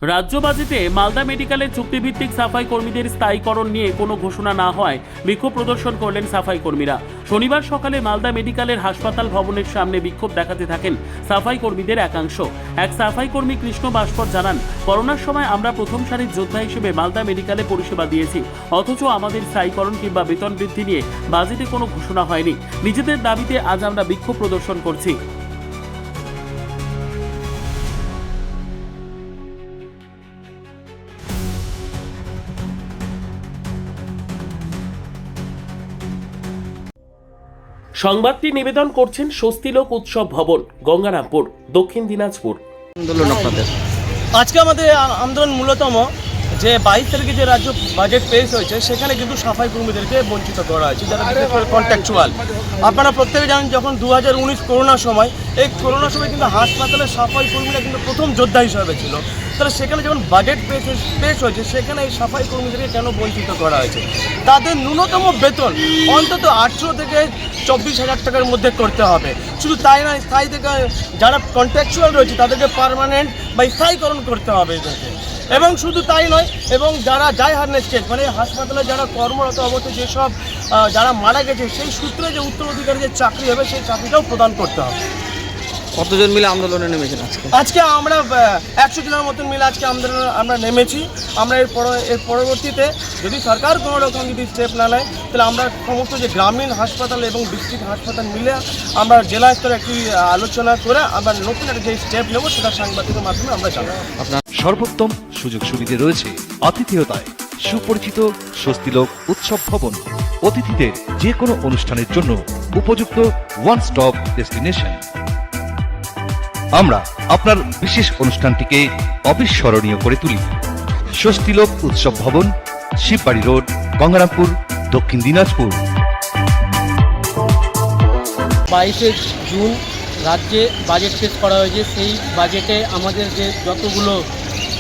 রাজ্য বাজেটে মালদা মেডিকেলের চুক্তিভিত্তিক সাফাই কর্মীদের স্থায়ীকরণ নিয়ে কোনো ঘোষণা না হওয়ায় বিক্ষোভ প্রদর্শন করলেন সাফাই কর্মীরা। শনিবার সকালে মালদা মেডিকেলের হাসপাতাল ভবনের সামনে বিক্ষোভ দেখাতে থাকেন সাফাই কর্মীদের একাংশ। এক সাফাই কর্মী কৃষ্ণ ভাস্কর জানান, করোনার সময় আমরা প্রথম সারির যোদ্ধা হিসেবে মালদা মেডিকেলে পরিষেবা দিয়েছি, অথচ আমাদের স্থায়ীকরণ কিংবা বেতন বৃদ্ধি নিয়ে বাজেটে কোনো ঘোষণা হয়নি। নিজেদের দাবিতে আজ আমরা বিক্ষোভ প্রদর্শন করছি। সংবাদটি নিবেদন করছেন স্বস্তিলোক উৎসব ভবন, গঙ্গারামপুর, দক্ষিণ দিনাজপুর। আন্দোলন আপনাদের আজকে আমাদের আন্দোলন মূলতম যে 22 তারিখে যে রাজ্য বাজেট পেশ হয়েছে সেখানে কিন্তু সাফাই কর্মীদেরকে বঞ্চিত করা হয়েছে, যারা বিশেষ করে কন্ট্রাকচুয়াল। আপনারা প্রত্যেকে জানেন যখন 2019 করোনার সময়, এই করোনার সময় কিন্তু হাসপাতালের সাফাই কর্মীরা কিন্তু প্রথম যোদ্ধা হিসাবে ছিল। তাহলে সেখানে যখন বাজেট পেশ হয়েছে সেখানে এই সাফাই কর্মীদেরকে কেন বঞ্চিত করা হয়েছে? তাদের ন্যূনতম বেতন অন্তত 18 থেকে 24,000 টাকার মধ্যে করতে হবে। শুধু তাই নয়, স্থায়ী থেকে যারা কন্ট্রাকচুয়াল রয়েছে তাদেরকে পার্মানেন্ট বা স্থায়ীকরণ করতে হবে এদেরকে। এবং শুধু তাই নয়, এবং যারা যায় হারনেস স্টেট মানে হাসপাতালে যারা কর্মরত অবস্থায় যেসব যারা মারা গেছে সেই সূত্রে যে উত্তরাধিকারী যে চাকরি হবে সেই চাকরিটাও প্রদান করতে হবে। কতজন মিলে আন্দোলনে নেমেছেন আজকে আমরা 100 জনের মতন মিলে আজকে আমরা নেমেছি। আমরা এর পরবর্তীতে যদি সরকার কোনো রকম যদি স্টেপ না নেয় তাহলে আমরা সমস্ত যে গ্রামীণ হাসপাতাল এবং ডিস্ট্রিক্ট হাসপাতাল মিলে আমরা জেলা স্তরে একটি আলোচনা করে আমরা নতুন একটা যে স্টেপ নেব সেটা সাংবাদিকের মাধ্যমে আমরা জানাবো। আপনার সর্বোত্তম সুযোগ সুবিধে রয়েছে আতিথেয়তায় সুপরিচিত স্বস্তিলোক উৎসব ভবন। অতিথিদের যে কোনো অনুষ্ঠানের জন্য উপযুক্ত ওয়ান স্টপ ডেস্টিনেশন। আমরা আপনার বিশেষ অনুষ্ঠানটিকে অবিস্মরণীয় করে তুলি। স্বস্তিলোক উৎসব ভবন, শিববাড়ি রোড, গঙ্গারামপুর, দক্ষিণ দিনাজপুর। 22শে জুন রাজ্যে বাজেট পেশ করা হয়েছে। সেই বাজেটে আমাদের যে যতগুলো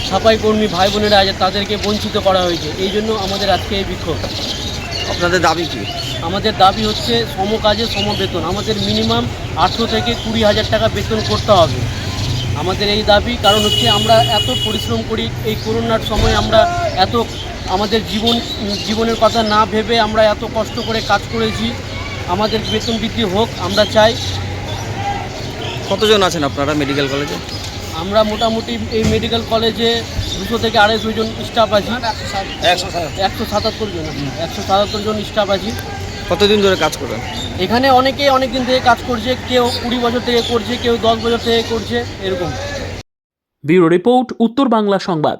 সাফাই কর্মী ভাই বোনেরা আছে তাদেরকে বঞ্চিত করা হয়েছে। এই জন্য আমাদের আজকে এই বিক্ষোভ। আপনাদের দাবি কি? আমাদের দাবি হচ্ছে সম কাজে সম বেতন। আমাদের মিনিমাম 18 থেকে 20,000 টাকা বেতন করতে হবে। আমাদের এই দাবি, কারণ হচ্ছে আমরা এত পরিশ্রম করি, এই করোনার সময় আমরা এত আমাদের জীবনের কথা না ভেবে আমরা এত কষ্ট করে কাজ করেছি। আমাদের বেতন বৃদ্ধি হোক আমরা চাই। কতজন আছেন আপনারা মেডিকেল কলেজে? আমরা মোটামুটি এই মেডিকেল কলেজে 200 থেকে 250 জন স্টাফ আছি। 177 জন স্টাফ আছি। কতদিন ধরে কাজ করেন এখানে? অনেকে অনেক দিন থেকে কাজ করছে, কেউ 20 বছর থেকে করছে, কেউ 10 বছর থেকে করছে, এরকম। ব্যুরো রিপোর্ট, উত্তর বাংলা সংবাদ।